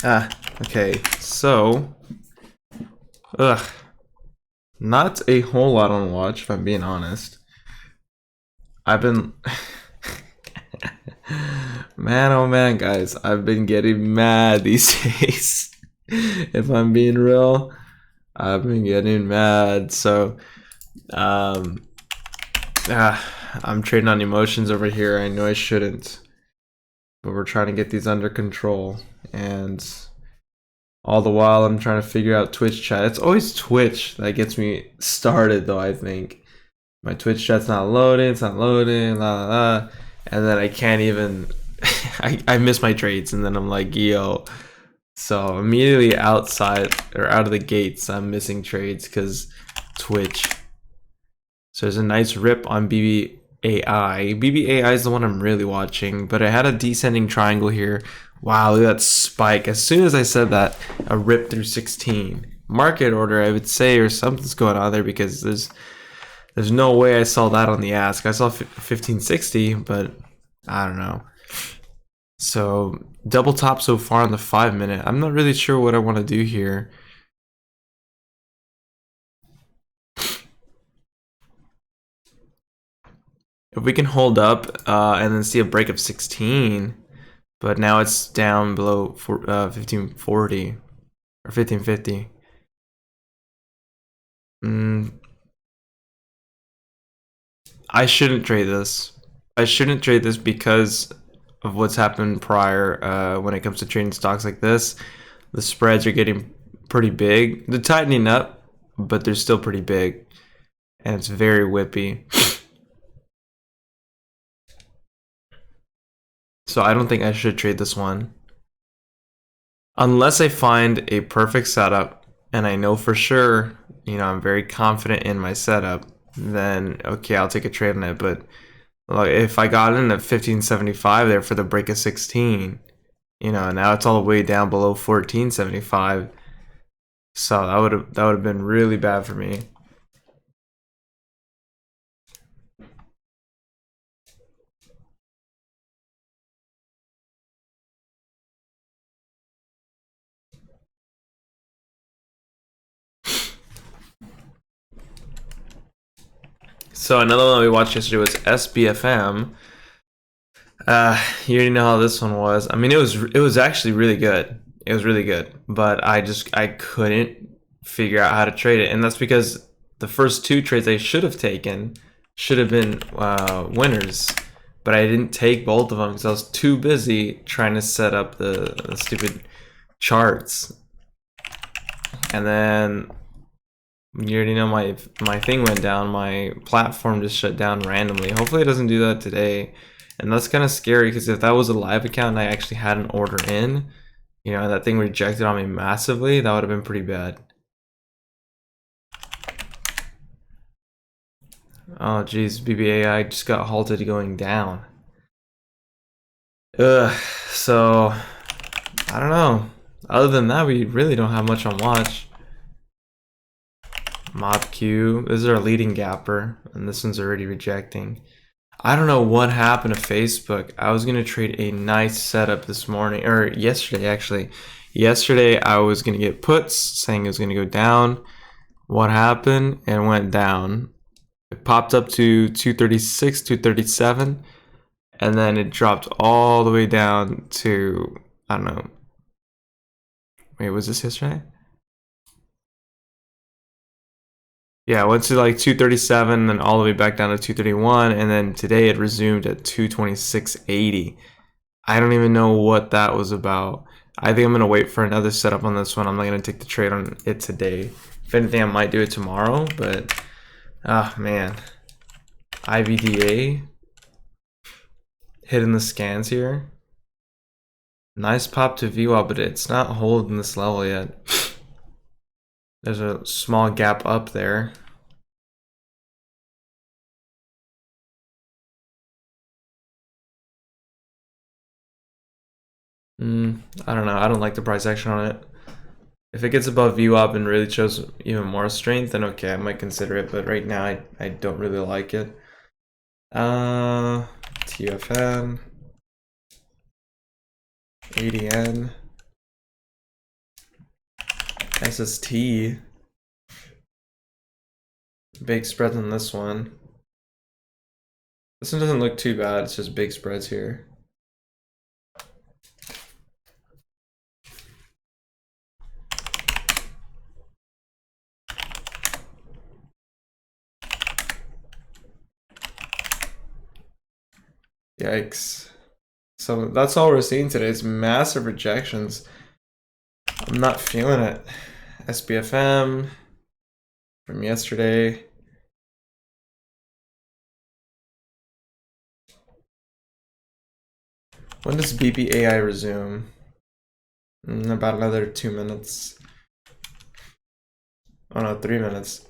Okay, so, not a whole lot on watch, if I'm being honest. I've been, man, oh man, guys, I've been getting mad these days. If I'm being real, I've been getting mad. So, I'm trading on emotions over here. I know I shouldn't, but we're trying to get these under control, and all the while I'm trying to figure out Twitch chat. It's always Twitch that gets me started, though. I think my Twitch chat's not loading, it's not loading, la la la, and then I can't even. I miss my trades, and then I'm like, yo. So immediately outside or out of the gates, I'm missing trades because Twitch. So there's a nice rip on BBAI. BBAI is the one I'm really watching, but I had a descending triangle here. Wow, look at that spike. As soon as I said that, a rip through 16. Market order, I would say, or something's going on there because there's no way I saw that on the ask. I saw 1560, but I don't know. So double top so far on the 5 minute. I'm not really sure what I want to do here. If we can hold up and then see a break of 16, but now it's down below 1540 or 1550. I shouldn't trade this. I shouldn't trade this because of what's happened prior when it comes to trading stocks like this. The spreads are getting pretty big. They're tightening up, but they're still pretty big. And it's very whippy. So I don't think I should trade this one. Unless I find a perfect setup and I know for sure, you know, I'm very confident in my setup, then okay, I'll take a trade on it. But if I got in at 1575 there for the break of 16, you know, now it's all the way down below 1475. So that would have been really bad for me. So another one we watched yesterday was SBFM. You already know how this one was. I mean, it was actually really good. It was really good, but I couldn't figure out how to trade it, and that's because the first two trades I should have taken should have been winners, but I didn't take both of them because I was too busy trying to set up the stupid charts. And then you already know my thing went down. My platform just shut down randomly. Hopefully it doesn't do that today. And that's kind of scary because if that was a live account and I actually had an order in, you know, that thing rejected on me massively, that would have been pretty bad. Oh geez, BBAI just got halted going down. So I don't know. Other than that, we really don't have much on watch. MOBQ, this is our leading gapper, and this one's already rejecting. I don't know what happened to Facebook. I was gonna trade a nice setup this morning, or yesterday actually. Yesterday I was gonna get puts saying it was gonna go down. What happened? It went down. It popped up to 236, 237, and then it dropped all the way down to, I don't know. Wait, was this yesterday? Yeah, it went to like 237, then all the way back down to 231, and then today it resumed at 226.80. I don't even know what that was about. I think I'm gonna wait for another setup on this one. I'm not gonna take the trade on it today. If anything, I might do it tomorrow, but man. IVDA hitting the scans here. Nice pop to VWAP, but it's not holding this level yet. There's a small gap up there. I don't know. I don't like the price action on it. If it gets above VWAP and really shows even more strength, then okay, I might consider it. But right now, I don't really like it. TFM, ADN. SST. Big spreads on this one. This one doesn't look too bad. It's just big spreads here. Yikes. So that's all we're seeing today. It's massive rejections. I'm not feeling it. SBFM from yesterday. When does BBAI resume? In about another 2 minutes. Oh no, 3 minutes.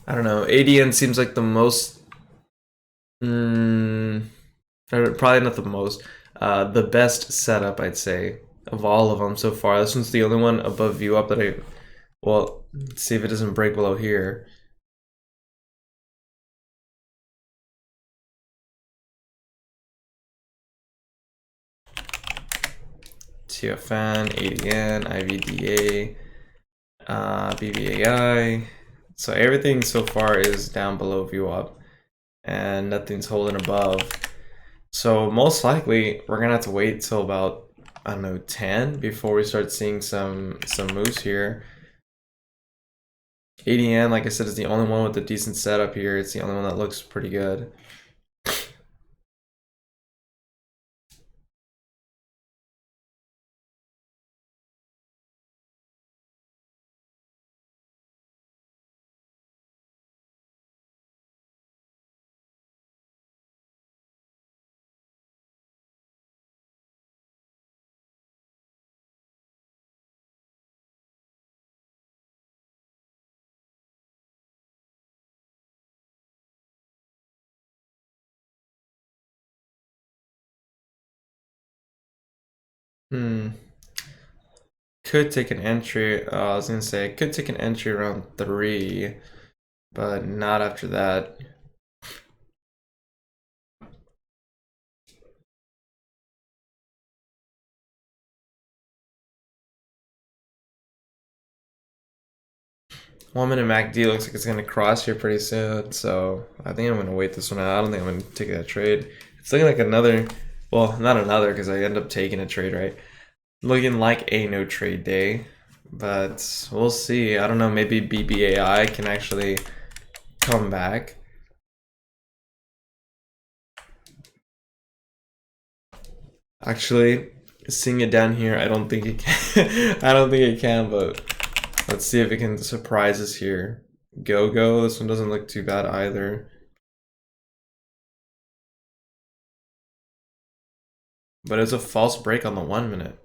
I don't know. ADN seems like the most. Probably not the most. The best setup, I'd say, of all of them so far. This one's the only one above view up that I. Well, let's see if it doesn't break below here. TFN, ADN, IVDA, BBAI. So everything so far is down below view up, and nothing's holding above. So most likely we're gonna have to wait till about, I don't know, 10 before we start seeing some moves here. ADN, like I said, is the only one with a decent setup here. It's the only one that looks pretty good. Could take an entry. I was gonna say could take an entry around 3, but not after that. One minute MACD looks like it's gonna cross here pretty soon, so I think I'm gonna wait this one out. I don't think I'm gonna take that trade. It's looking like another, well, not another because I end up taking a trade, right? Looking like a no trade day, but we'll see. I don't know. Maybe BBAI can actually come back. Actually, seeing it down here, I don't think it can. I don't think it can, but let's see if it can surprise us here. GOGO, this one doesn't look too bad either. But it's a false break on the 1 minute.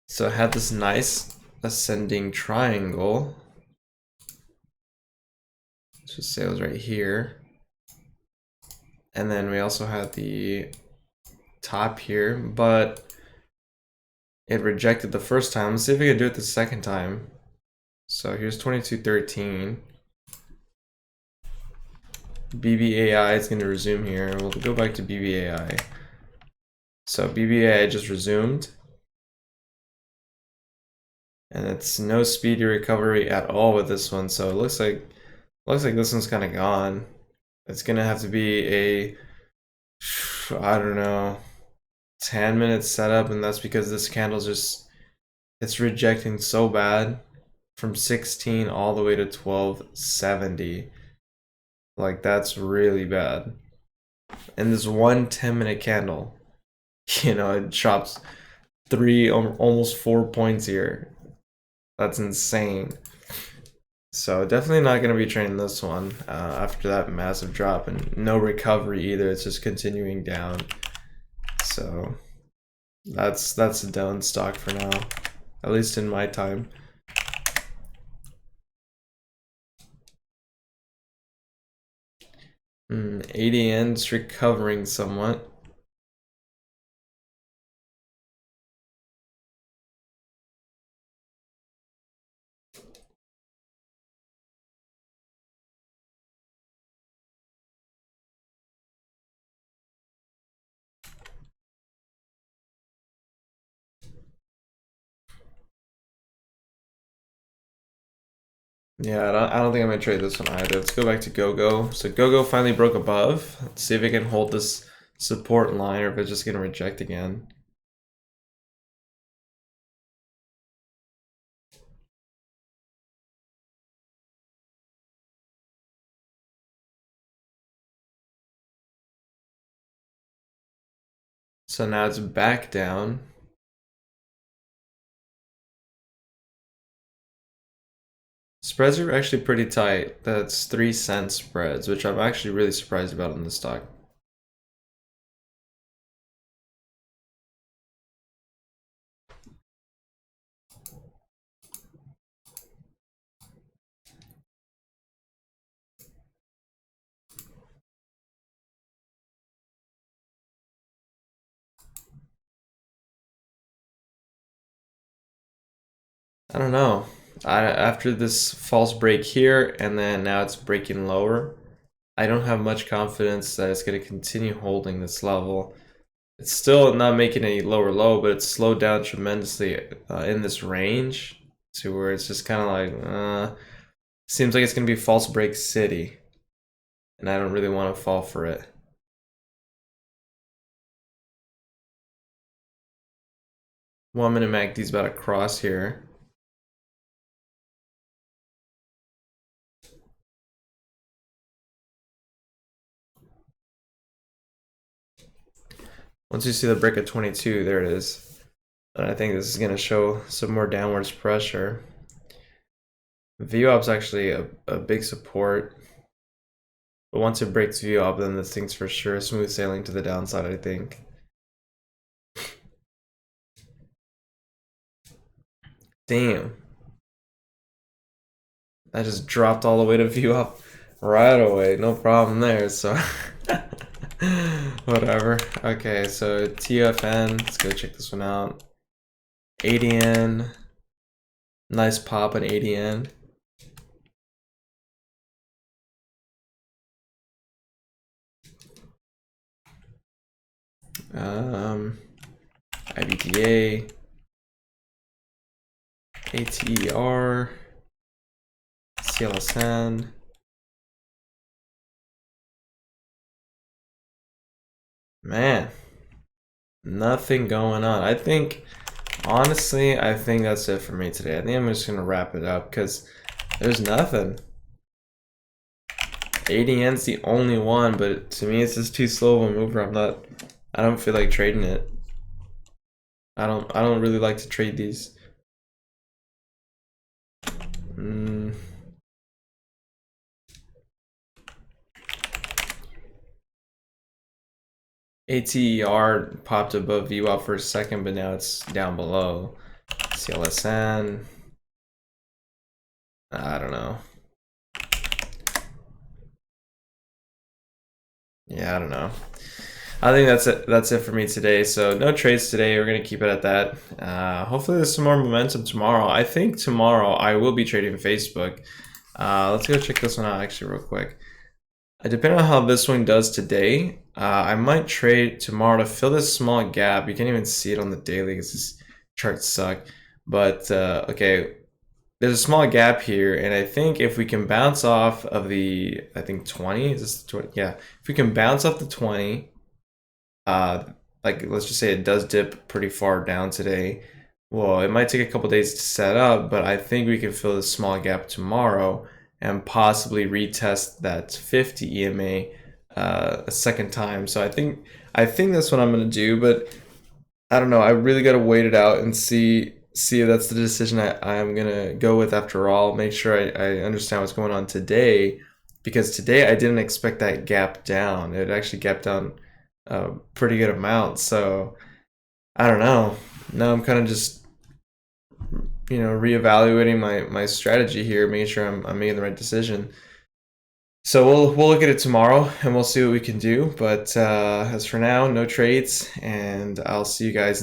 So I had this nice ascending triangle. Let's just say it was right here. And then we also had the top here, but it rejected the first time. Let's see if we can do it the second time. So here's 2213. BBAI is going to resume here. We'll go back to BBAI. So BBAI just resumed. And it's no speedy recovery at all with this one. So it looks like this one's kind of gone. It's going to have to be a, I don't know, 10-minute setup, and that's because this candle's just, it's rejecting so bad from 16 all the way to 1270. Like, that's really bad. And this one 10-minute candle, you know, it drops 3, almost 4 points here. That's insane. So definitely not going to be trading this one after that massive drop, and no recovery either. It's just continuing down. So that's a down stock for now, at least in my time. ADN's recovering somewhat. Yeah, I don't think I'm gonna trade this one either. Let's go back to GOGO. So GOGO finally broke above. Let's see if it can hold this support line or if it's just gonna reject again. So now it's back down. Spreads are actually pretty tight. That's 3-cent spreads, which I'm actually really surprised about in this stock. I don't know. After this false break here, and then now it's breaking lower, I don't have much confidence that it's going to continue holding this level. It's still not making any lower low, but it's slowed down tremendously in this range to where it's just kind of like, seems like it's going to be false break city, and I don't really want to fall for it. 1 minute MACD's about to cross here. Once you see the break at 22, there it is. And I think this is going to show some more downwards pressure. VWAP's actually a big support. But once it breaks VWAP, then this thing's for sure smooth sailing to the downside, I think. Damn. I just dropped all the way to VWAP right away. No problem there, so... Whatever. Okay, so TFN, let's go check this one out. ADN, nice pop on ADN. IBTA, ATER, CLSN. Man, nothing going on. I think, honestly, I think that's it for me today. I think I'm just gonna wrap it up because there's nothing. ADN's the only one, but to me it's just too slow of a mover. I don't feel like trading it. I don't really like to trade these. ATER popped above VWAP for a second, but now it's down below. CLSN. I don't know. Yeah, I don't know. I think that's it for me today. So no trades today. We're gonna keep it at that. Hopefully there's some more momentum tomorrow. I think tomorrow I will be trading Facebook. Let's go check this one out actually real quick. Depending on how this one does today, I might trade tomorrow to fill this small gap. You can't even see it on the daily because these charts suck. But okay, there's a small gap here, and I think if we can bounce off of the, I think 20, is this 20? Yeah, if we can bounce off the 20, like let's just say it does dip pretty far down today. Well, it might take a couple days to set up, but I think we can fill this small gap tomorrow and possibly retest that 50 EMA a second time. So I think that's what I'm gonna do, but I don't know. I really gotta wait it out and see if that's the decision I'm gonna go with after all. Make sure I understand what's going on today, because today I didn't expect that gap down. It actually gapped down a pretty good amount. So I don't know. Now I'm kind of just reevaluating my strategy here, making sure I'm making the right decision. So we'll look at it tomorrow and we'll see what we can do. But as for now, no trades, and I'll see you guys